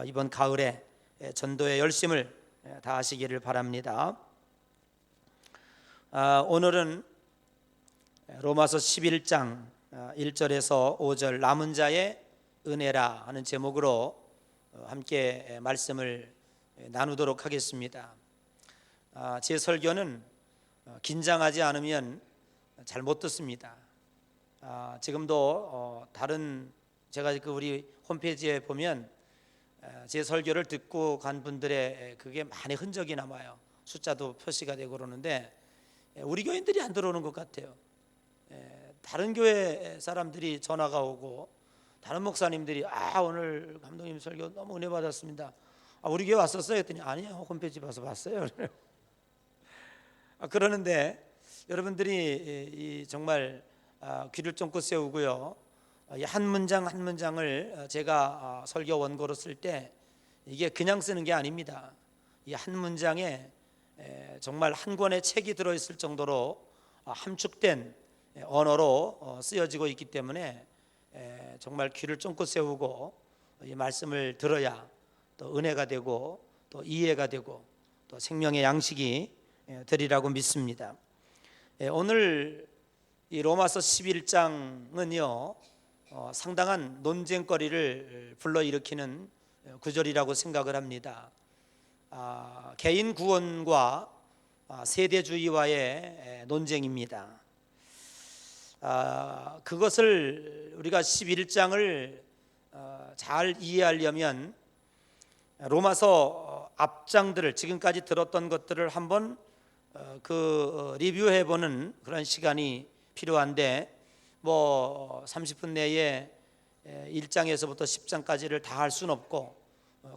이번 가을에 전도의 열심을 다하시기를 바랍니다. 오늘은 로마서 11장 1절에서 5절 남은 자의 은혜라 하는 제목으로 함께 말씀을 나누도록 하겠습니다. 제 설교는 긴장하지 않으면 잘 못 듣습니다. 지금도 다른 제가 우리 홈페이지에 보면 제 설교를 듣고 간 분들의 그게 많이 흔적이 남아요. 숫자도 표시가 되고 그러는데 우리 교인들이 안 들어오는 것 같아요. 다른 교회 사람들이 전화가 오고 다른 목사님들이 오늘 감독님 설교 너무 은혜 받았습니다. 우리 교회 왔었어요? 했더니 아니요, 홈페이지 봐서 봤어요. 그러는데 여러분들이 정말 귀를 쫑긋 세우고요, 한 문장 한 문장을 제가 설교 원고로 쓸 때 이게 그냥 쓰는 게 아닙니다. 이 한 문장에 정말 한 권의 책이 들어있을 정도로 함축된 언어로 쓰여지고 있기 때문에 정말 귀를 쫑긋 세우고 이 말씀을 들어야 또 은혜가 되고 또 이해가 되고 또 생명의 양식이 되리라고 믿습니다. 오늘 이 로마서 11장은요 상당한 논쟁거리를 불러일으키는 구절이라고 생각을 합니다. 개인 구원과 세대주의와의 논쟁입니다. 그것을 우리가 11장을 잘 이해하려면 로마서 앞장들을 지금까지 들었던 것들을 한번 리뷰해보는 그런 시간이 필요한데 30분 내에 1장에서부터 10장까지를 다 할 수는 없고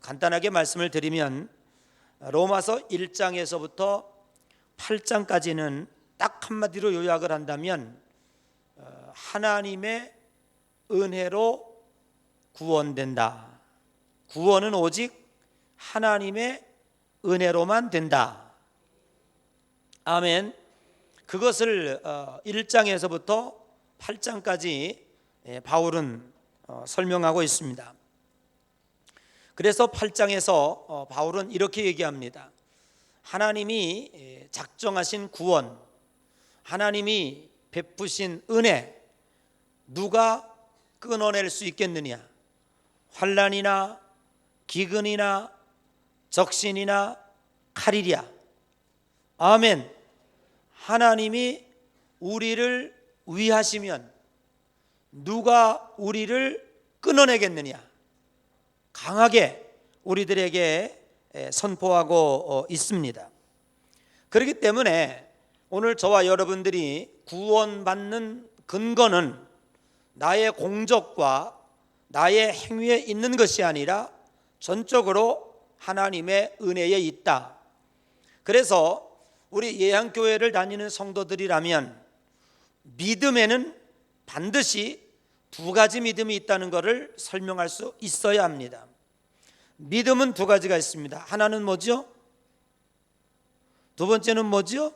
간단하게 말씀을 드리면 로마서 1장에서부터 8장까지는 딱 한마디로 요약을 한다면 하나님의 은혜로 구원된다. 구원은 오직 하나님의 은혜로만 된다. 아멘. 그것을 1장에서부터 8장까지 바울은 설명하고 있습니다. 그래서 8장에서 바울은 이렇게 얘기합니다. 하나님이 작정하신 구원, 하나님이 베푸신 은혜, 누가 끊어낼 수 있겠느냐? 환난이나 기근이나 적신이나 칼이랴. 아멘. 하나님이 우리를 위하시면 누가 우리를 끊어내겠느냐? 강하게 우리들에게 선포하고 있습니다. 그렇기 때문에 오늘 저와 여러분들이 구원받는 근거는 나의 공적과 나의 행위에 있는 것이 아니라 전적으로 하나님의 은혜에 있다. 그래서 우리 예향교회를 다니는 성도들이라면 믿음에는 반드시 두 가지 믿음이 있다는 것을 설명할 수 있어야 합니다. 믿음은 두 가지가 있습니다. 하나는 뭐죠? 두 번째는 뭐죠?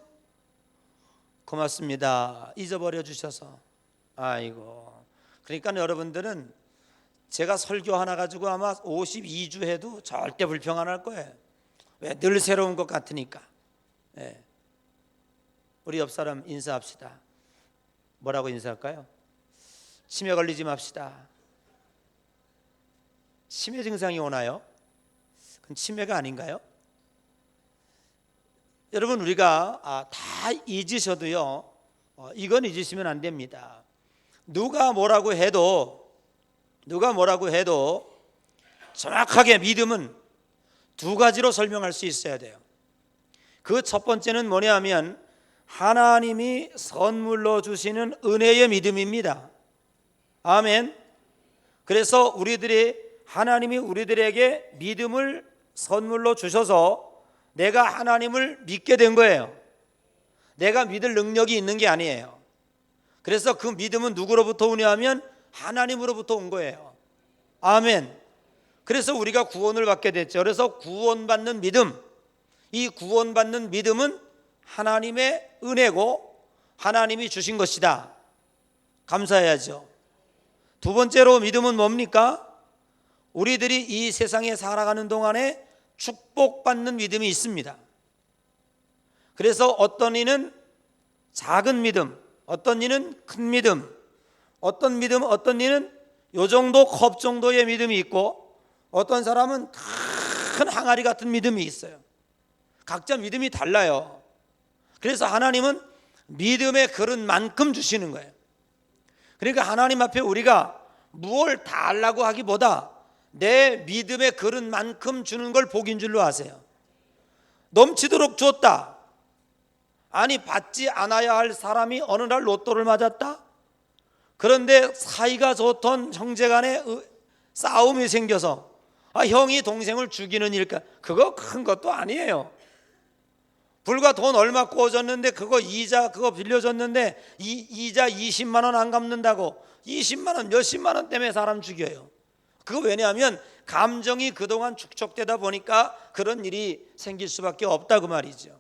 고맙습니다. 잊어버려 주셔서. 그러니까 여러분들은 제가 설교 하나 가지고 아마 52주 해도 절대 불평 안 할 거예요. 왜? 늘 새로운 것 같으니까. 우리 옆 사람 인사합시다. 뭐라고 인사할까요? 치매 걸리지 맙시다. 치매 증상이 오나요? 그건 치매가 아닌가요? 여러분, 우리가 다 잊으셔도요, 이건 잊으시면 안 됩니다. 누가 뭐라고 해도 정확하게 믿음은 두 가지로 설명할 수 있어야 돼요. 그 첫 번째는 뭐냐 하면 하나님이 선물로 주시는 은혜의 믿음입니다. 아멘. 그래서 하나님이 우리들에게 믿음을 선물로 주셔서 내가 하나님을 믿게 된 거예요. 내가 믿을 능력이 있는 게 아니에요. 그래서 그 믿음은 누구로부터 오냐 하면 하나님으로부터 온 거예요. 아멘. 그래서 우리가 구원을 받게 됐죠. 그래서 구원받는 믿음, 이 구원받는 믿음은 하나님의 은혜고 하나님이 주신 것이다. 감사해야죠. 두 번째로 믿음은 뭡니까? 우리들이 이 세상에 살아가는 동안에 축복받는 믿음이 있습니다. 그래서 어떤 이는 작은 믿음, 어떤 이는 큰 믿음, 어떤 이는 요 정도 컵 정도의 믿음이 있고, 어떤 사람은 큰 항아리 같은 믿음이 있어요. 각자 믿음이 달라요. 그래서 하나님은 믿음의 그릇만큼 주시는 거예요. 그러니까 하나님 앞에 우리가 무엇을 달라고 하기보다 내 믿음의 그릇만큼 주는 걸 복인 줄로 아세요. 넘치도록 줬다. 아니, 받지 않아야 할 사람이 어느 날 로또를 맞았다. 그런데 사이가 좋던 형제간에 싸움이 생겨서 형이 동생을 죽이는 일까? 그거 큰 것도 아니에요. 불과 돈 얼마 꿔줬는데 그거 이자 그거 빌려줬는데 이자 20만 원 안 갚는다고 20만 원 몇십만 원 때문에 사람 죽여요. 그거 왜냐하면 감정이 그동안 축적되다 보니까 그런 일이 생길 수밖에 없다고 말이죠.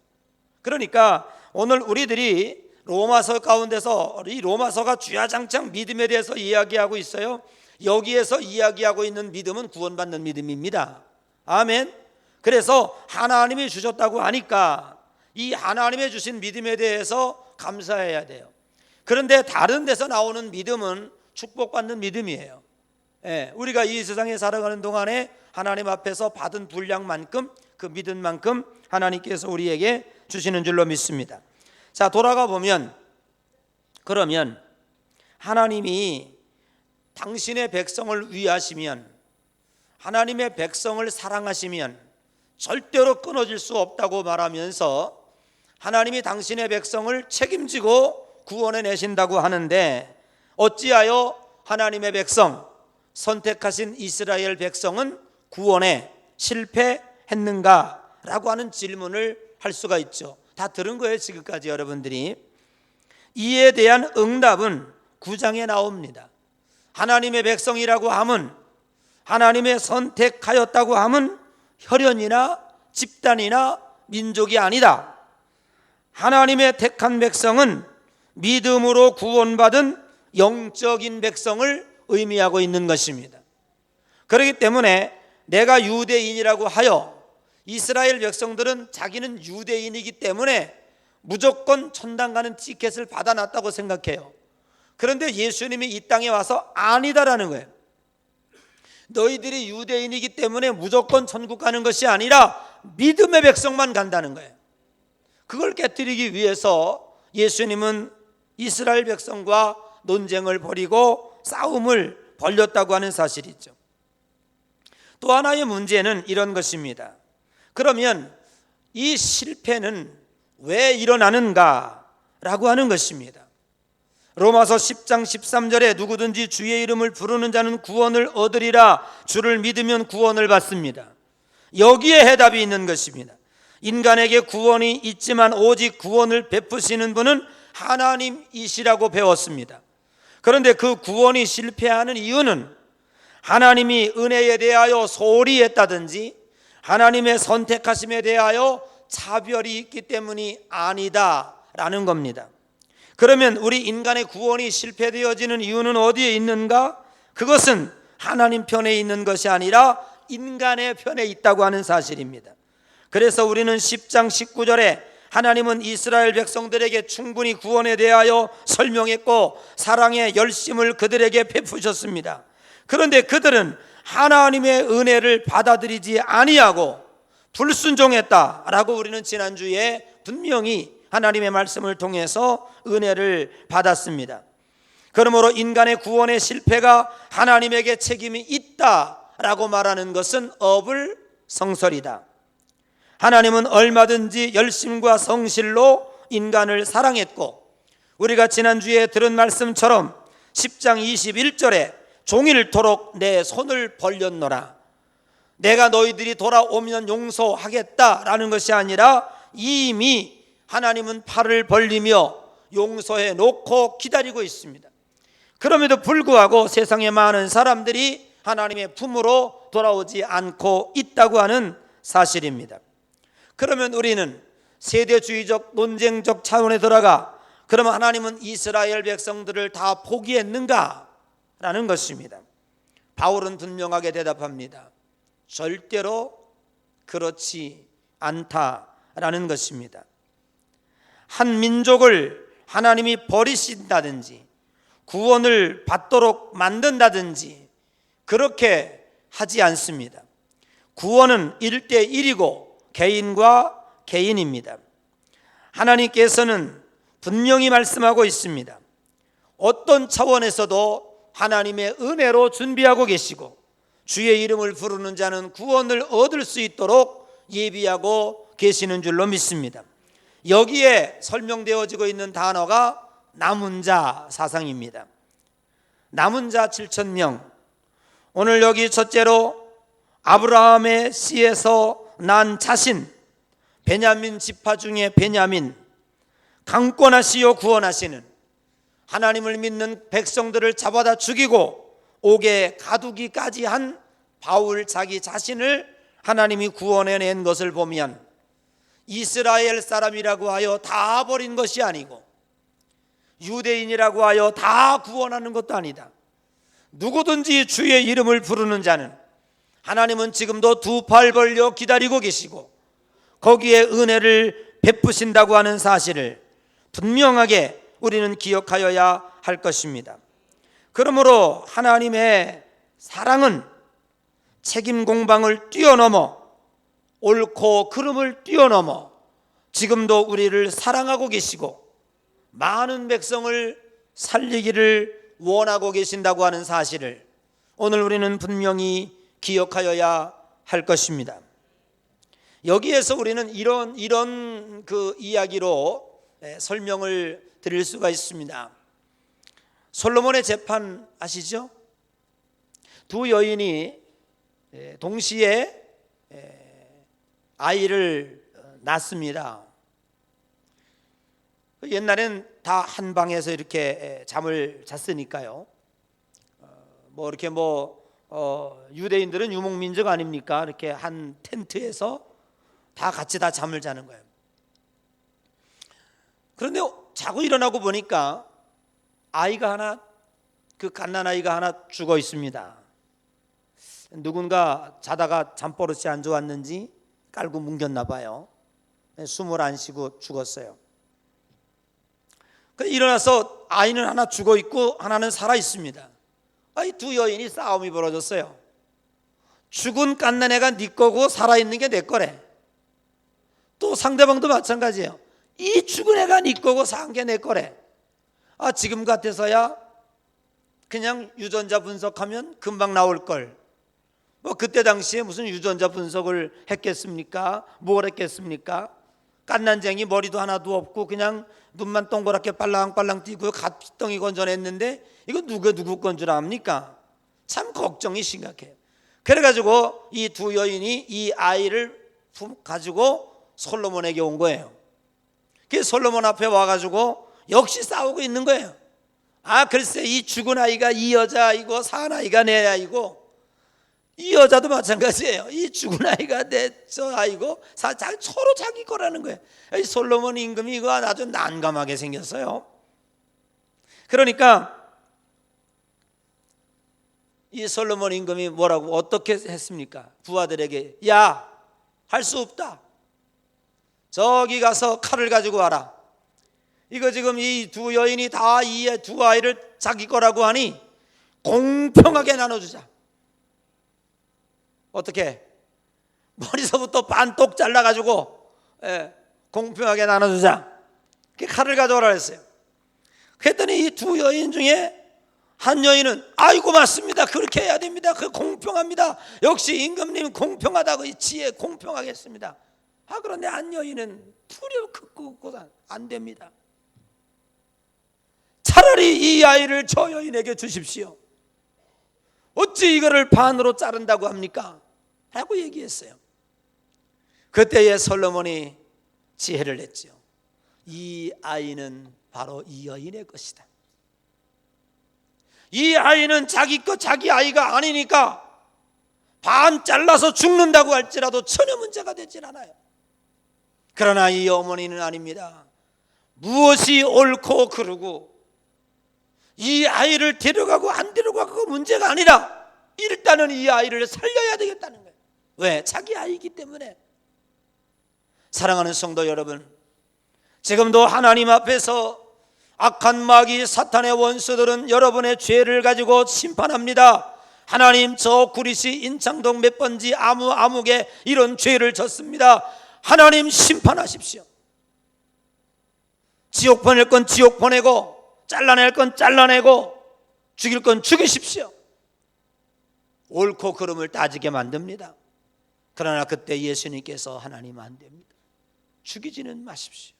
그러니까 오늘 우리들이 로마서 가운데서 이 로마서가 주야장창 믿음에 대해서 이야기하고 있어요. 여기에서 이야기하고 있는 믿음은 구원받는 믿음입니다. 아멘. 그래서 하나님이 주셨다고 하니까 이 하나님의 주신 믿음에 대해서 감사해야 돼요. 그런데 다른 데서 나오는 믿음은 축복받는 믿음이에요. 우리가 이 세상에 살아가는 동안에 하나님 앞에서 받은 분량만큼, 그 믿음만큼 하나님께서 우리에게 주시는 줄로 믿습니다. 자, 돌아가 보면, 그러면 하나님이 당신의 백성을 위하시면, 하나님의 백성을 사랑하시면 절대로 끊어질 수 없다고 말하면서 하나님이 당신의 백성을 책임지고 구원해 내신다고 하는데, 어찌하여 하나님의 백성, 선택하신 이스라엘 백성은 구원에 실패했는가? 라고 하는 질문을 할 수가 있죠. 다 들은 거예요, 지금까지 여러분들이. 이에 대한 응답은 9장에 나옵니다. 하나님의 백성이라고 함은, 하나님의 선택하였다고 함은 혈연이나 집단이나 민족이 아니다. 하나님의 택한 백성은 믿음으로 구원받은 영적인 백성을 의미하고 있는 것입니다. 그렇기 때문에 내가 유대인이라고 하여, 이스라엘 백성들은 자기는 유대인이기 때문에 무조건 천당 가는 티켓을 받아놨다고 생각해요. 그런데 예수님이 이 땅에 와서 아니다라는 거예요. 너희들이 유대인이기 때문에 무조건 천국 가는 것이 아니라 믿음의 백성만 간다는 거예요. 그걸 깨뜨리기 위해서 예수님은 이스라엘 백성과 논쟁을 벌이고 싸움을 벌였다고 하는 사실이죠. 또 하나의 문제는 이런 것입니다. 그러면 이 실패는 왜 일어나는가라고 하는 것입니다. 로마서 10장 13절에 누구든지 주의 이름을 부르는 자는 구원을 얻으리라, 주를 믿으면 구원을 받습니다. 여기에 해답이 있는 것입니다. 인간에게 구원이 있지만 오직 구원을 베푸시는 분은 하나님이시라고 배웠습니다. 그런데 그 구원이 실패하는 이유는 하나님이 은혜에 대하여 소홀히 했다든지 하나님의 선택하심에 대하여 차별이 있기 때문이 아니다라는 겁니다. 그러면 우리 인간의 구원이 실패되어지는 이유는 어디에 있는가? 그것은 하나님 편에 있는 것이 아니라 인간의 편에 있다고 하는 사실입니다. 그래서 우리는 10장 19절에 하나님은 이스라엘 백성들에게 충분히 구원에 대하여 설명했고 사랑의 열심을 그들에게 베푸셨습니다. 그런데 그들은 하나님의 은혜를 받아들이지 아니하고 불순종했다라고 우리는 지난주에 분명히 하나님의 말씀을 통해서 은혜를 받았습니다. 그러므로 인간의 구원의 실패가 하나님에게 책임이 있다라고 말하는 것은 어불성설이다. 하나님은 얼마든지 열심과 성실로 인간을 사랑했고, 우리가 지난주에 들은 말씀처럼 10장 21절에 종일토록 내 손을 벌렸노라, 내가 너희들이 돌아오면 용서하겠다라는 것이 아니라 이미 하나님은 팔을 벌리며 용서해 놓고 기다리고 있습니다. 그럼에도 불구하고 세상의 많은 사람들이 하나님의 품으로 돌아오지 않고 있다고 하는 사실입니다. 그러면 우리는 세대주의적 논쟁적 차원에 들어가, 그러면 하나님은 이스라엘 백성들을 다 포기했는가? 라는 것입니다. 바울은 분명하게 대답합니다. 절대로 그렇지 않다라는 것입니다. 한 민족을 하나님이 버리신다든지 구원을 받도록 만든다든지 그렇게 하지 않습니다. 구원은 1대1이고 개인과 개인입니다. 하나님께서는 분명히 말씀하고 있습니다. 어떤 차원에서도 하나님의 은혜로 준비하고 계시고 주의 이름을 부르는 자는 구원을 얻을 수 있도록 예비하고 계시는 줄로 믿습니다. 여기에 설명되어지고 있는 단어가 남은 자 사상입니다. 남은 자 7,000명. 오늘 여기 첫째로 아브라함의 씨에서 난 자신, 베냐민 지파 중에 베냐민, 강권하시오 구원하시는, 하나님을 믿는 백성들을 잡아다 죽이고 옥에 가두기까지 한 바울 자기 자신을 하나님이 구원해낸 것을 보면 이스라엘 사람이라고 하여 다 버린 것이 아니고 유대인이라고 하여 다 구원하는 것도 아니다. 누구든지 주의 이름을 부르는 자는 하나님은 지금도 두 팔 벌려 기다리고 계시고 거기에 은혜를 베푸신다고 하는 사실을 분명하게 우리는 기억하여야 할 것입니다. 그러므로 하나님의 사랑은 책임 공방을 뛰어넘어 옳고 그름을 뛰어넘어 지금도 우리를 사랑하고 계시고 많은 백성을 살리기를 원하고 계신다고 하는 사실을 오늘 우리는 분명히 기억하여야 할 것입니다. 여기에서 우리는 이런 그 이야기로 설명을 드릴 수가 있습니다. 솔로몬의 재판 아시죠? 두 여인이 동시에 아이를 낳습니다. 옛날엔 다 한 방에서 이렇게 잠을 잤으니까요. 이렇게 유대인들은 유목민족 아닙니까? 이렇게 한 텐트에서 다 같이 다 잠을 자는 거예요. 그런데 자고 일어나고 보니까 아이가 하나, 그 갓난아이가 하나 죽어 있습니다. 누군가 자다가 잠버릇이 안 좋았는지 깔고 뭉겼나 봐요. 숨을 안 쉬고 죽었어요. 일어나서 아이는 하나 죽어 있고 하나는 살아 있습니다. 이 두 여인이 싸움이 벌어졌어요. 죽은 갓난애가 네 거고 살아있는 게 내 거래. 또 상대방도 마찬가지예요. 이 죽은 애가 네 거고 산 게 내 거래. 지금 같아서야 그냥 유전자 분석하면 금방 나올 걸. 그때 당시에 무슨 유전자 분석을 했겠습니까? 뭘 했겠습니까? 갓난쟁이 머리도 하나도 없고 그냥 눈만 동그랗게 빨랑빨랑 뛰고 갓덩이 건져냈는데 이거 누구 건 줄 압니까? 참 걱정이 심각해요. 그래가지고 이 두 여인이 이 아이를 가지고 솔로몬에게 온 거예요. 그 솔로몬 앞에 와가지고 역시 싸우고 있는 거예요. 글쎄 이 죽은 아이가 이 여자 아이고 산 아이가 내 아이고, 이 여자도 마찬가지예요. 이 죽은 아이가 내 저 아이고 서로 자기 거라는 거예요. 이 솔로몬 임금이 이거 아주 난감하게 생겼어요. 그러니까 이 솔로몬 임금이 뭐라고 어떻게 했습니까? 부하들에게 할 수 없다. 저기 가서 칼을 가지고 와라. 이거 지금 이 두 여인이 다 이 두 아이를 자기 거라고 하니 공평하게 나눠주자. 어떻게? 머리서부터 반독 잘라가지고 공평하게 나눠주자. 칼을 가져오라 했어요. 그랬더니 이 두 여인 중에 한 여인은 아이고 맞습니다. 그렇게 해야 됩니다. 그 공평합니다. 역시 임금님 공평하다고 이 지혜 공평하겠습니다. 그런데 한 여인은 풀이 긋고 안 됩니다. 차라리 이 아이를 저 여인에게 주십시오. 어찌 이거를 반으로 자른다고 합니까? 라고 얘기했어요. 그때에 솔로몬이 지혜를 냈죠. 이 아이는 바로 이 여인의 것이다. 이 아이는 자기 것, 자기 아이가 아니니까 반 잘라서 죽는다고 할지라도 전혀 문제가 되질 않아요. 그러나 이 어머니는 아닙니다. 무엇이 옳고 그르고 이 아이를 데려가고 안 데려가고 문제가 아니라 일단은 이 아이를 살려야 되겠다는 거예요. 왜? 자기 아이이기 때문에. 사랑하는 성도 여러분, 지금도 하나님 앞에서 악한 마귀 사탄의 원수들은 여러분의 죄를 가지고 심판합니다. 하나님, 저 구리시 인창동 몇 번지 아무개 이런 죄를 졌습니다. 하나님 심판하십시오. 지옥 보낼 건 지옥 보내고, 잘라낼 건 잘라내고, 죽일 건 죽이십시오. 옳고 그름을 따지게 만듭니다. 그러나 그때 예수님께서 하나님 안 됩니다. 죽이지는 마십시오.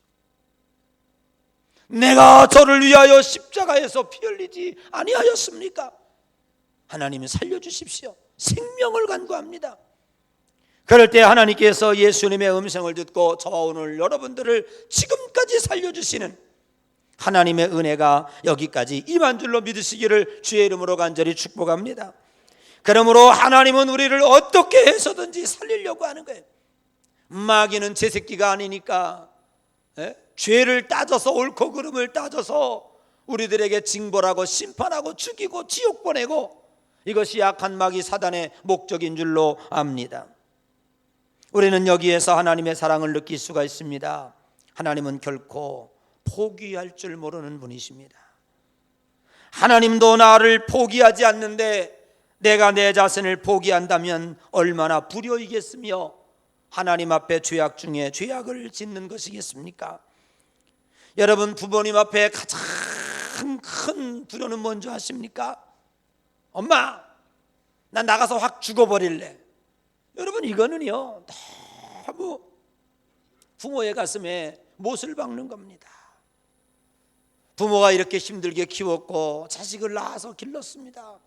내가 저를 위하여 십자가에서 피 흘리지 아니하였습니까? 하나님은 살려주십시오. 생명을 간구합니다. 그럴 때 하나님께서 예수님의 음성을 듣고 저와 오늘 여러분들을 지금까지 살려주시는 하나님의 은혜가 여기까지 임한 줄로 믿으시기를 주의 이름으로 간절히 축복합니다. 그러므로 하나님은 우리를 어떻게 해서든지 살리려고 하는 거예요. 마귀는 제 새끼가 아니니까 죄를 따져서, 옳고 그름을 따져서 우리들에게 징벌하고 심판하고 죽이고 지옥 보내고, 이것이 악한 마귀 사단의 목적인 줄로 압니다. 우리는 여기에서 하나님의 사랑을 느낄 수가 있습니다. 하나님은 결코 포기할 줄 모르는 분이십니다. 하나님도 나를 포기하지 않는데 내가 내 자신을 포기한다면 얼마나 불효이겠으며 하나님 앞에 죄악 중에 죄악을 짓는 것이겠습니까? 여러분, 부모님 앞에 가장 큰 불효는 뭔지 아십니까? 엄마, 나 나가서 확 죽어버릴래. 여러분, 이거는요 너무 부모의 가슴에 못을 박는 겁니다. 부모가 이렇게 힘들게 키웠고 자식을 낳아서 길렀습니다.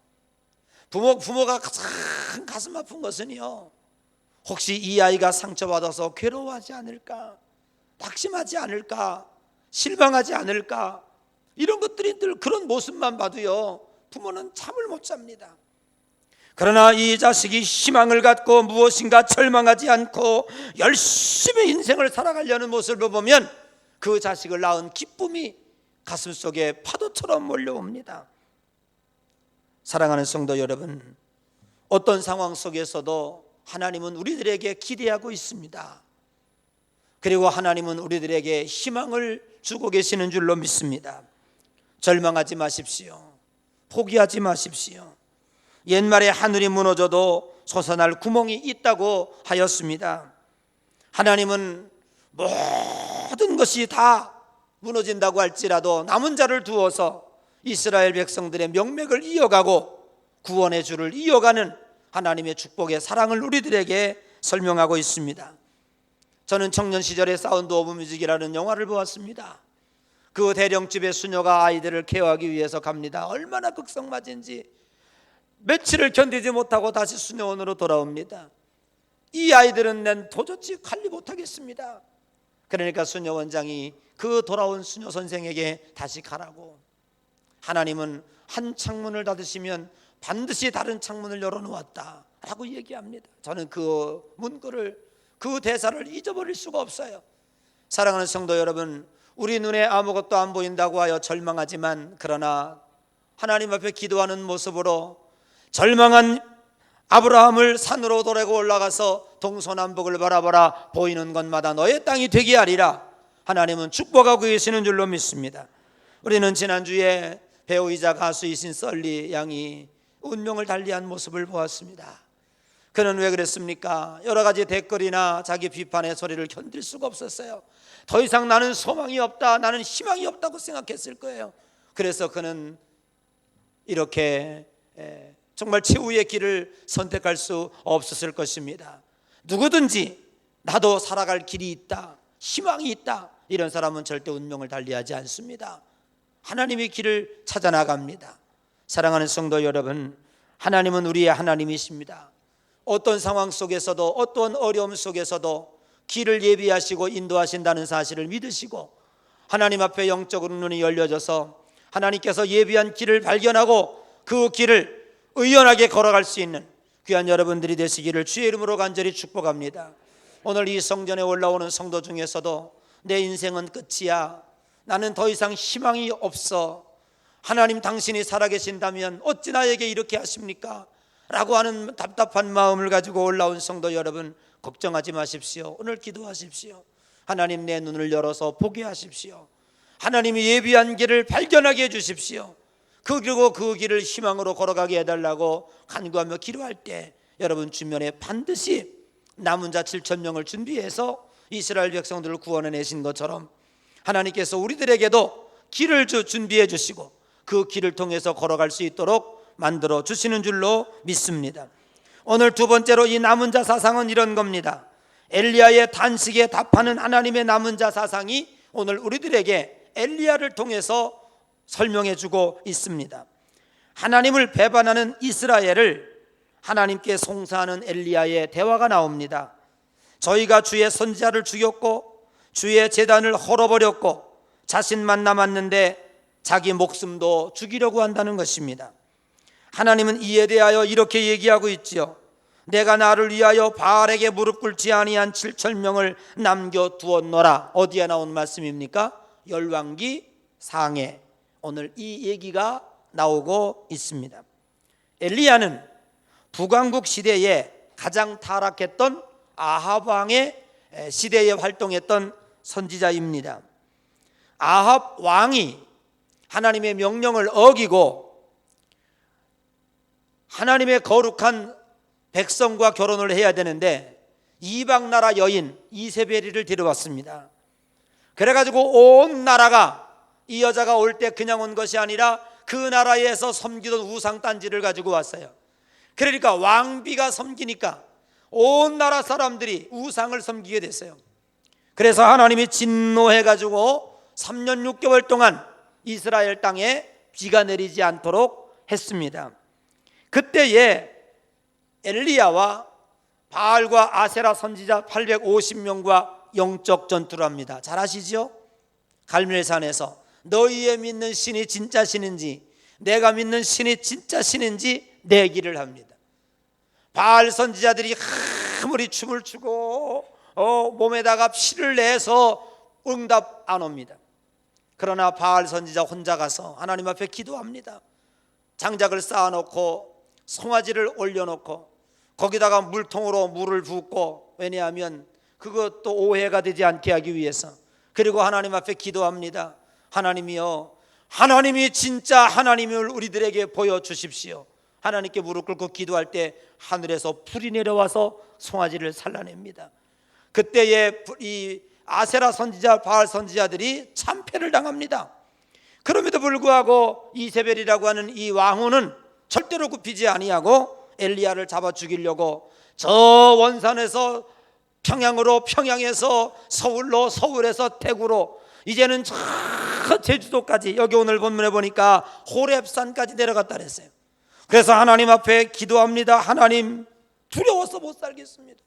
부모가 가장 가슴 아픈 것은요, 혹시 이 아이가 상처받아서 괴로워하지 않을까, 낙심하지 않을까, 실망하지 않을까, 이런 것들이 늘 그런 모습만 봐도요 부모는 잠을 못 잡니다. 그러나 이 자식이 희망을 갖고 무엇인가 절망하지 않고 열심히 인생을 살아가려는 모습을 보면 그 자식을 낳은 기쁨이 가슴속에 파도처럼 몰려옵니다. 사랑하는 성도 여러분, 어떤 상황 속에서도 하나님은 우리들에게 기대하고 있습니다. 그리고 하나님은 우리들에게 희망을 주고 계시는 줄로 믿습니다. 절망하지 마십시오. 포기하지 마십시오. 옛말에 하늘이 무너져도 솟아날 구멍이 있다고 하였습니다. 하나님은 모든 것이 다 무너진다고 할지라도 남은 자를 두어서 이스라엘 백성들의 명맥을 이어가고 구원의 줄을 이어가는 하나님의 축복의 사랑을 우리들에게 설명하고 있습니다. 저는 청년 시절에 사운드 오브 뮤직이라는 영화를 보았습니다. 그 대령집의 수녀가 아이들을 케어하기 위해서 갑니다. 얼마나 극성맞은지 며칠을 견디지 못하고 다시 수녀원으로 돌아옵니다. 이 아이들은 난 도저히 관리 못하겠습니다. 그러니까 수녀원장이 그 돌아온 수녀 선생에게 다시 가라고, 하나님은 한 창문을 닫으시면 반드시 다른 창문을 열어놓았다 라고 얘기합니다. 저는 그 문구를, 그 대사를 잊어버릴 수가 없어요. 사랑하는 성도 여러분, 우리 눈에 아무것도 안 보인다고 하여 절망하지만, 그러나 하나님 앞에 기도하는 모습으로 절망한 아브라함을 산으로 도래고 올라가서 동서남북을 바라보라, 보이는 것마다 너의 땅이 되게 하리라, 하나님은 축복하고 계시는 줄로 믿습니다. 우리는 지난주에 배우이자 가수이신 썰리 양이 운명을 달리한 모습을 보았습니다. 그는 왜 그랬습니까? 여러 가지 댓글이나 자기 비판의 소리를 견딜 수가 없었어요. 더 이상 나는 소망이 없다, 나는 희망이 없다고 생각했을 거예요. 그래서 그는 이렇게 정말 최후의 길을 선택할 수 없었을 것입니다. 누구든지 나도 살아갈 길이 있다, 희망이 있다, 이런 사람은 절대 운명을 달리하지 않습니다. 하나님의 길을 찾아 나갑니다. 사랑하는 성도 여러분, 하나님은 우리의 하나님이십니다. 어떤 상황 속에서도, 어떤 어려움 속에서도 길을 예비하시고 인도하신다는 사실을 믿으시고, 하나님 앞에 영적으로 눈이 열려져서 하나님께서 예비한 길을 발견하고 그 길을 의연하게 걸어갈 수 있는 귀한 여러분들이 되시기를 주의 이름으로 간절히 축복합니다. 오늘 이 성전에 올라오는 성도 중에서도 내 인생은 끝이야, 나는 더 이상 희망이 없어, 하나님 당신이 살아계신다면 어찌 나에게 이렇게 하십니까? 라고 하는 답답한 마음을 가지고 올라온 성도 여러분, 걱정하지 마십시오. 오늘 기도하십시오. 하나님, 내 눈을 열어서 보게 하십시오. 하나님이 예비한 길을 발견하게 해주십시오. 그리고 그 길을 희망으로 걸어가게 해달라고 간구하며 기도할 때 여러분 주변에 반드시 남은 자 7,000명을 준비해서 이스라엘 백성들을 구원해내신 것처럼 하나님께서 우리들에게도 길을 준비해 주시고 그 길을 통해서 걸어갈 수 있도록 만들어 주시는 줄로 믿습니다. 오늘 두 번째로 이 남은 자 사상은 이런 겁니다. 엘리야의 단식에 답하는 하나님의 남은 자 사상이 오늘 우리들에게 엘리야를 통해서 설명해 주고 있습니다. 하나님을 배반하는 이스라엘을 하나님께 송사하는 엘리야의 대화가 나옵니다. 저희가 주의 선지자를 죽였고 주의 제단을 헐어버렸고 자신만 남았는데 자기 목숨도 죽이려고 한다는 것입니다. 하나님은 이에 대하여 이렇게 얘기하고 있지요. 내가 나를 위하여 바알에게 무릎 꿇지 아니한 7,000명을 남겨두었노라. 어디에 나온 말씀입니까? 열왕기 상에 오늘 이 얘기가 나오고 있습니다. 엘리야는 북왕국 시대에 가장 타락했던 아합 왕의 시대에 활동했던 선지자입니다. 아합 왕이 하나님의 명령을 어기고 하나님의 거룩한 백성과 결혼을 해야 되는데 이방 나라 여인 이세벨이를 데려왔습니다. 그래가지고 온 나라가 이 여자가 올 때 그냥 온 것이 아니라 그 나라에서 섬기던 우상단지를 가지고 왔어요. 그러니까 왕비가 섬기니까 온 나라 사람들이 우상을 섬기게 됐어요. 그래서 하나님이 진노해가지고 3년 6개월 동안 이스라엘 땅에 비가 내리지 않도록 했습니다. 그때에 엘리야와 바알과 아세라 선지자 850명과 영적 전투를 합니다. 잘 아시죠? 갈멜산에서 너희의 믿는 신이 진짜 신인지 내가 믿는 신이 진짜 신인지 내기를 합니다. 바알 선지자들이 아무리 춤을 추고 몸에다가 피를 내서 응답 안 옵니다. 그러나 바알 선지자 혼자 가서 하나님 앞에 기도합니다. 장작을 쌓아놓고 송아지를 올려놓고 거기다가 물통으로 물을 붓고, 왜냐하면 그것도 오해가 되지 않게 하기 위해서. 그리고 하나님 앞에 기도합니다. 하나님이여, 하나님이 진짜 하나님을 우리들에게 보여주십시오. 하나님께 무릎 꿇고 기도할 때 하늘에서 불이 내려와서 송아지를 살라냅니다. 그때에 이 아세라 선지자, 바알 선지자들이 참패를 당합니다. 그럼에도 불구하고 이세벨이라고 하는 이 왕후는 절대로 굽히지 아니하고 엘리야를 잡아 죽이려고 저 원산에서 평양으로, 평양에서 서울로, 서울에서 대구로, 이제는 저 제주도까지, 여기 오늘 본문에 보니까 호렙산까지 내려갔다 그랬어요. 그래서 하나님 앞에 기도합니다. 하나님, 두려워서 못 살겠습니다.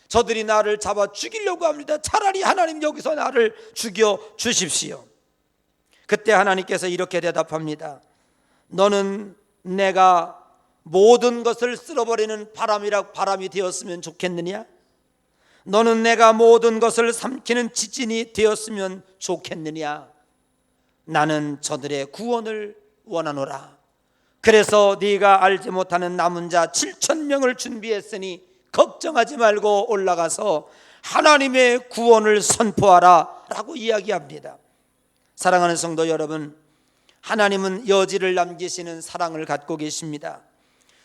저들이 나를 잡아 죽이려고 합니다. 차라리 하나님 여기서 나를 죽여 주십시오. 그때 하나님께서 이렇게 대답합니다. 너는 내가 모든 것을 쓸어버리는 바람이 되었으면 좋겠느냐? 너는 내가 모든 것을 삼키는 지진이 되었으면 좋겠느냐? 나는 저들의 구원을 원하노라. 그래서 네가 알지 못하는 남은 자 7,000명을 준비했으니 걱정하지 말고 올라가서 하나님의 구원을 선포하라 라고 이야기합니다. 사랑하는 성도 여러분, 하나님은 여지를 남기시는 사랑을 갖고 계십니다.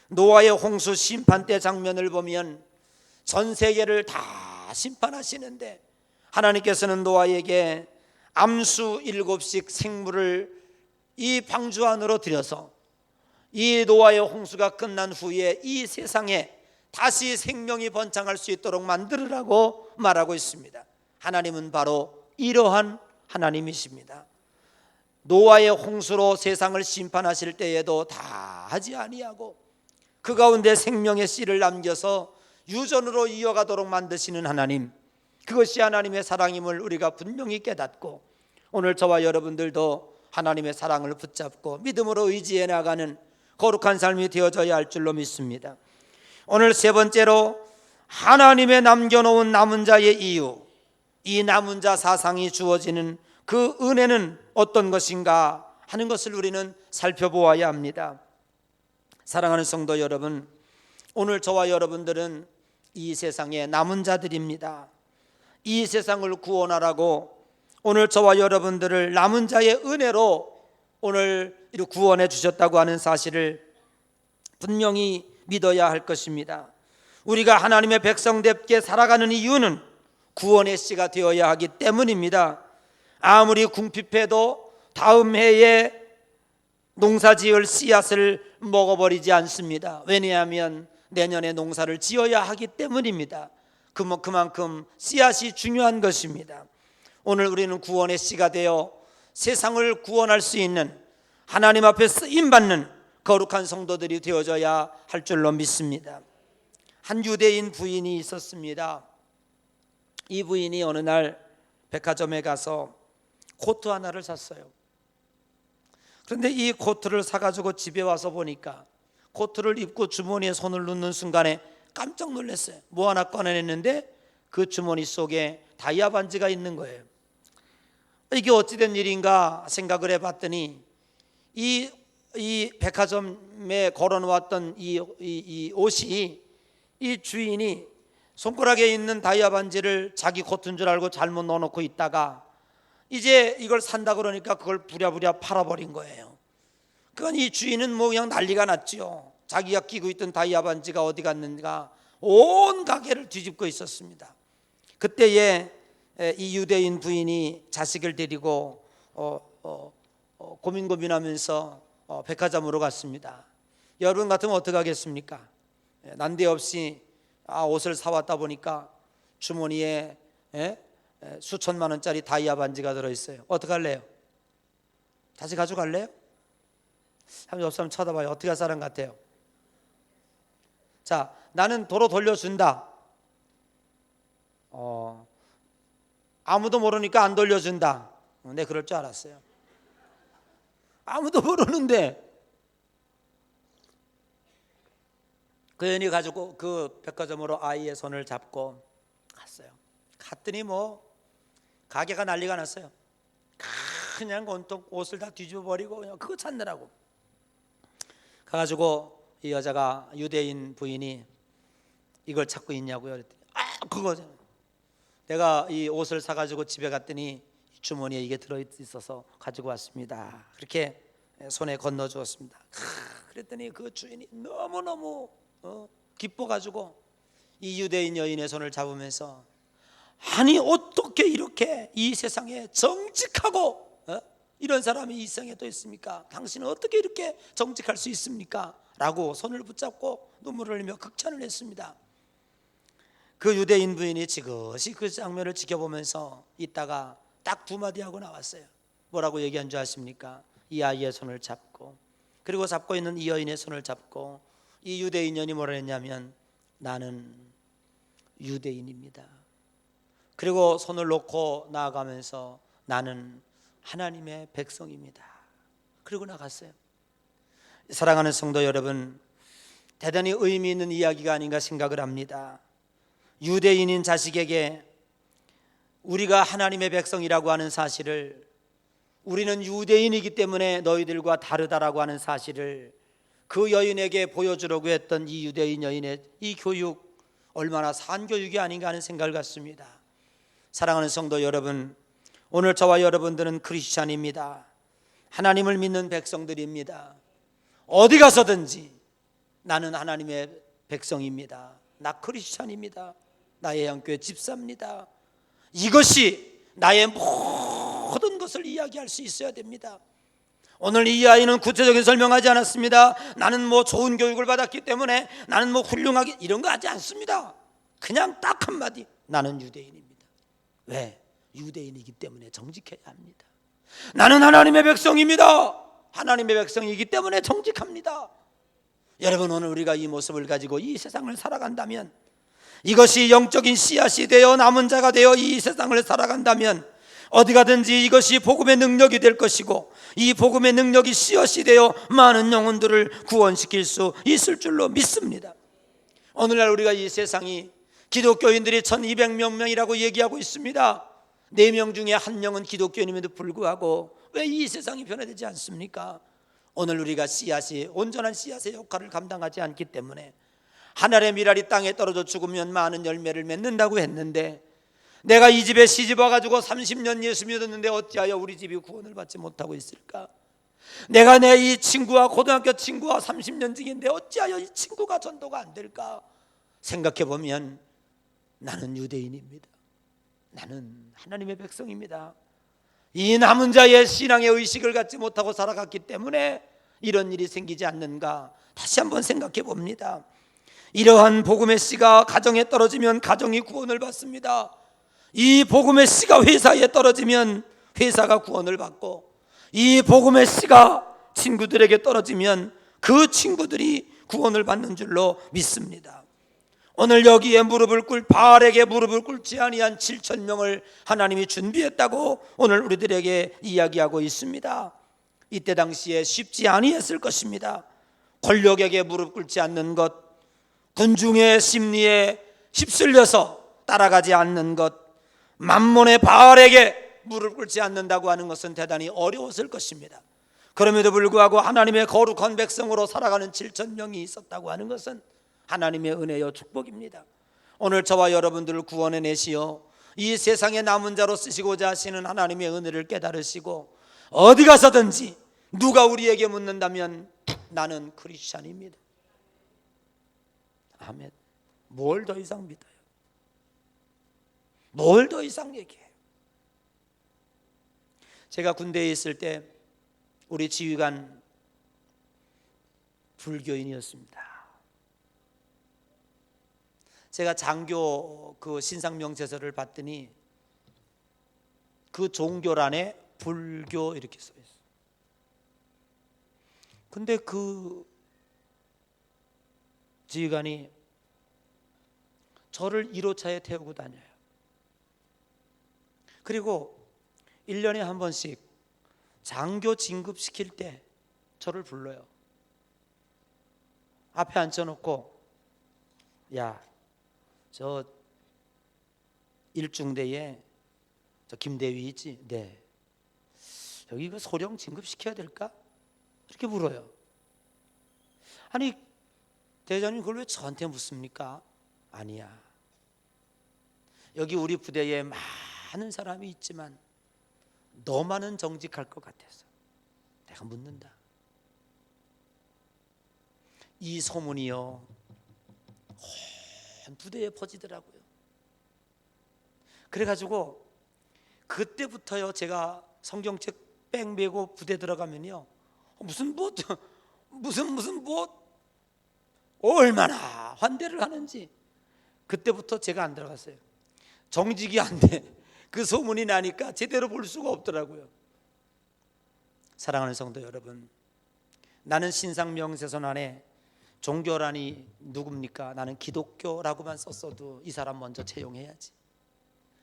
노아의 홍수 심판 때 장면을 보면 전 세계를 다 심판하시는데 하나님께서는 노아에게 암수 7씩 생물을 이 방주 안으로 들여서 이 노아의 홍수가 끝난 후에 이 세상에 다시 생명이 번창할 수 있도록 만들으라고 말하고 있습니다. 하나님은 바로 이러한 하나님이십니다. 노아의 홍수로 세상을 심판하실 때에도 다 하지 아니하고 그 가운데 생명의 씨를 남겨서 유전으로 이어가도록 만드시는 하나님, 그것이 하나님의 사랑임을 우리가 분명히 깨닫고 오늘 저와 여러분들도 하나님의 사랑을 붙잡고 믿음으로 의지해 나가는 거룩한 삶이 되어져야 할 줄로 믿습니다. 오늘 세 번째로 하나님의 남겨놓은 남은 자의 이유, 이 남은 자 사상이 주어지는 그 은혜는 어떤 것인가 하는 것을 우리는 살펴보아야 합니다. 사랑하는 성도 여러분, 오늘 저와 여러분들은 이 세상의 남은 자들입니다. 이 세상을 구원하라고 오늘 저와 여러분들을 남은 자의 은혜로 오늘 구원해 주셨다고 하는 사실을 분명히 믿어야 할 것입니다. 우리가 하나님의 백성답게 살아가는 이유는 구원의 씨가 되어야 하기 때문입니다. 아무리 궁핍해도 다음 해에 농사지을 씨앗을 먹어버리지 않습니다. 왜냐하면 내년에 농사를 지어야 하기 때문입니다. 그만큼 씨앗이 중요한 것입니다. 오늘 우리는 구원의 씨가 되어 세상을 구원할 수 있는 하나님 앞에 쓰임받는 거룩한 성도들이 되어져야 할 줄로 믿습니다. 한 유대인 부인이 있었습니다. 이 부인이 어느 날 백화점에 가서 코트 하나를 샀어요. 그런데 이 코트를 사가지고 집에 와서 보니까 코트를 입고 주머니에 손을 넣는 순간에 깜짝 놀랐어요. 뭐 하나 꺼내냈는데 그 주머니 속에 다이아 반지가 있는 거예요. 이게 어찌된 일인가 생각을 해봤더니 이 백화점에 걸어놓았던 이 옷이 이 주인이 손가락에 있는 다이아 반지를 자기 코트인 줄 알고 잘못 넣어놓고 있다가 이제 이걸 산다 그러니까 그걸 부랴부랴 팔아버린 거예요. 그건 이 주인은 뭐 그냥 난리가 났죠. 자기가 끼고 있던 다이아 반지가 어디 갔는가 온 가게를 뒤집고 있었습니다. 그때에 이 유대인 부인이 자식을 데리고 고민하면서 백화점으로 갔습니다. 여러분 같으면 어떻게 하겠습니까? 난데없이 옷을 사왔다 보니까 주머니에 수천만 원짜리 다이아 반지가 들어있어요. 어떡할래요? 다시 가져갈래요? 한번 옆 사람 쳐다봐요. 어떻게 할 사람 같아요? 자, 나는 도로 돌려준다. 아무도 모르니까 안 돌려준다. 네, 그럴 줄 알았어요. 아무도 모르는데 그 여인이 가지고 그 백화점으로 아이의 손을 잡고 갔어요. 갔더니 뭐 가게가 난리가 났어요. 그냥 온통 옷을 다 뒤집어버리고 그냥 그거 찾느라고 가가지고 이 여자가 유대인 부인이 이걸 찾고 있냐고요. 그랬더니 그거잖아. 내가 이 옷을 사가지고 집에 갔더니 주머니에 이게 들어있어서 가지고 왔습니다. 그렇게 손에 건너주었습니다. 그랬더니 그 주인이 너무너무 기뻐가지고 이 유대인 여인의 손을 잡으면서 아니 어떻게 이렇게 이 세상에 정직하고 이런 사람이 이 세상에 또 있습니까? 당신은 어떻게 이렇게 정직할 수 있습니까? 라고 손을 붙잡고 눈물을 흘리며 극찬을 했습니다. 그 유대인 부인이 지그시 그 장면을 지켜보면서 있다가 딱 두 마디 하고 나왔어요. 뭐라고 얘기한 줄 아십니까? 이 아이의 손을 잡고 그리고 잡고 있는 이 여인의 손을 잡고 이 유대인 여인이 뭐라 했냐면 나는 유대인입니다. 그리고 손을 놓고 나아가면서 나는 하나님의 백성입니다. 그리고 나갔어요. 사랑하는 성도 여러분, 대단히 의미 있는 이야기가 아닌가 생각을 합니다. 유대인인 자식에게 우리가 하나님의 백성이라고 하는 사실을, 우리는 유대인이기 때문에 너희들과 다르다라고 하는 사실을 그 여인에게 보여주려고 했던 이 유대인 여인의 이 교육, 얼마나 산교육이 아닌가 하는 생각을 갖습니다. 사랑하는 성도 여러분, 오늘 저와 여러분들은 크리스찬입니다. 하나님을 믿는 백성들입니다. 어디 가서든지 나는 하나님의 백성입니다. 나 크리스찬입니다. 나의 향교회 집사입니다. 이것이 나의 모든 것을 이야기할 수 있어야 됩니다. 오늘 이 아이는 구체적인 설명하지 않았습니다. 나는 뭐 좋은 교육을 받았기 때문에 나는 뭐 훌륭하게 이런 거 하지 않습니다. 그냥 딱 한마디, 나는 유대인입니다. 왜? 유대인이기 때문에 정직해야 합니다. 나는 하나님의 백성입니다. 하나님의 백성이기 때문에 정직합니다. 여러분, 오늘 우리가 이 모습을 가지고 이 세상을 살아간다면, 이것이 영적인 씨앗이 되어 남은 자가 되어 이 세상을 살아간다면 어디 가든지 이것이 복음의 능력이 될 것이고, 이 복음의 능력이 씨앗이 되어 많은 영혼들을 구원시킬 수 있을 줄로 믿습니다. 오늘날 우리가 이 세상이 기독교인들이 1200몇 명이라고 얘기하고 있습니다. 4명 중에 1명은 기독교인임에도 불구하고 왜 이 세상이 변화되지 않습니까? 오늘 우리가 씨앗이 온전한 씨앗의 역할을 감당하지 않기 때문에 하늘의 미랄이 땅에 떨어져 죽으면 많은 열매를 맺는다고 했는데, 내가 이 집에 시집 와가지고 30년 예수 믿었는데 어찌하여 우리 집이 구원을 받지 못하고 있을까? 내가 내 이 친구와 고등학교 친구와 30년 지기인데 어찌하여 이 친구가 전도가 안 될까? 생각해 보면 나는 유대인입니다. 나는 하나님의 백성입니다. 이 남은 자의 신앙의 의식을 갖지 못하고 살아갔기 때문에 이런 일이 생기지 않는가? 다시 한번 생각해 봅니다. 이러한 복음의 씨가 가정에 떨어지면 가정이 구원을 받습니다. 이 복음의 씨가 회사에 떨어지면 회사가 구원을 받고, 이 복음의 씨가 친구들에게 떨어지면 그 친구들이 구원을 받는 줄로 믿습니다. 오늘 여기에 바알에게 무릎을 꿇지 아니한 7,000명을 하나님이 준비했다고 오늘 우리들에게 이야기하고 있습니다. 이때 당시에 쉽지 아니했을 것입니다. 권력에게 무릎 꿇지 않는 것, 군중의 심리에 휩쓸려서 따라가지 않는 것, 만몬의 바알에게 무릎 꿇지 않는다고 하는 것은 대단히 어려웠을 것입니다. 그럼에도 불구하고 하나님의 거룩한 백성으로 살아가는 7,000명이 있었다고 하는 것은 하나님의 은혜요 축복입니다. 오늘 저와 여러분들을 구원해 내시어 이 세상의 남은 자로 쓰시고자 하시는 하나님의 은혜를 깨달으시고, 어디 가서든지 누가 우리에게 묻는다면 나는 크리스찬입니다. 아멘. 뭘 더 이상 믿어요? 뭘 더 이상 얘기해요? 제가 군대에 있을 때 우리 지휘관 불교인이었습니다. 제가 장교 그 신상명세서를 봤더니 그 종교란에 불교 이렇게 써 있어요. 근데 그 지휘관이 저를 1호차에 태우고 다녀요. 그리고 1년에 한 번씩 장교 진급시킬 때 저를 불러요. 앞에 앉혀놓고, 야, 저 일중대에 저 김대위 있지? 네. 여기 그 소령 진급시켜야 될까? 이렇게 물어요. 아니, 대장님 그걸 왜 저한테 묻습니까? 아니야. 여기 우리 부대에 많은 사람이 있지만 너만은 정직할 것 같아서 내가 묻는다. 이 소문이요 온 부대에 퍼지더라고요. 그래가지고 그때부터요, 제가 성경책 뺑 메고 부대 들어가면요, 무슨 얼마나 환대를 하는지. 그때부터 제가 안 들어갔어요. 정직이 안 돼. 그 소문이 나니까 제대로 볼 수가 없더라고요. 사랑하는 성도 여러분, 나는 신상명세선 안에 종교란이 누굽니까? 나는 기독교라고만 썼어도 이 사람 먼저 채용해야지,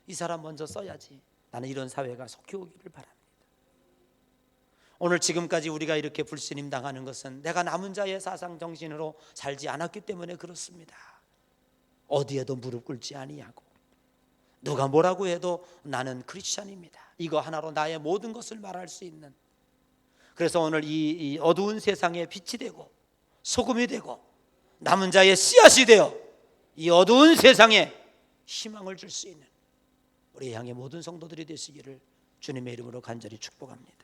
이 사람 먼저 써야지. 나는 이런 사회가 속히 오기를 바랍니다. 오늘 지금까지 우리가 이렇게 불신임 당하는 것은 내가 남은 자의 사상 정신으로 살지 않았기 때문에 그렇습니다. 어디에도 무릎 꿇지 아니하고 누가 뭐라고 해도 나는 크리스찬입니다. 이거 하나로 나의 모든 것을 말할 수 있는, 그래서 오늘 이 어두운 세상에 빛이 되고 소금이 되고 남은 자의 씨앗이 되어 이 어두운 세상에 희망을 줄 수 있는 우리 향해 모든 성도들이 되시기를 주님의 이름으로 간절히 축복합니다.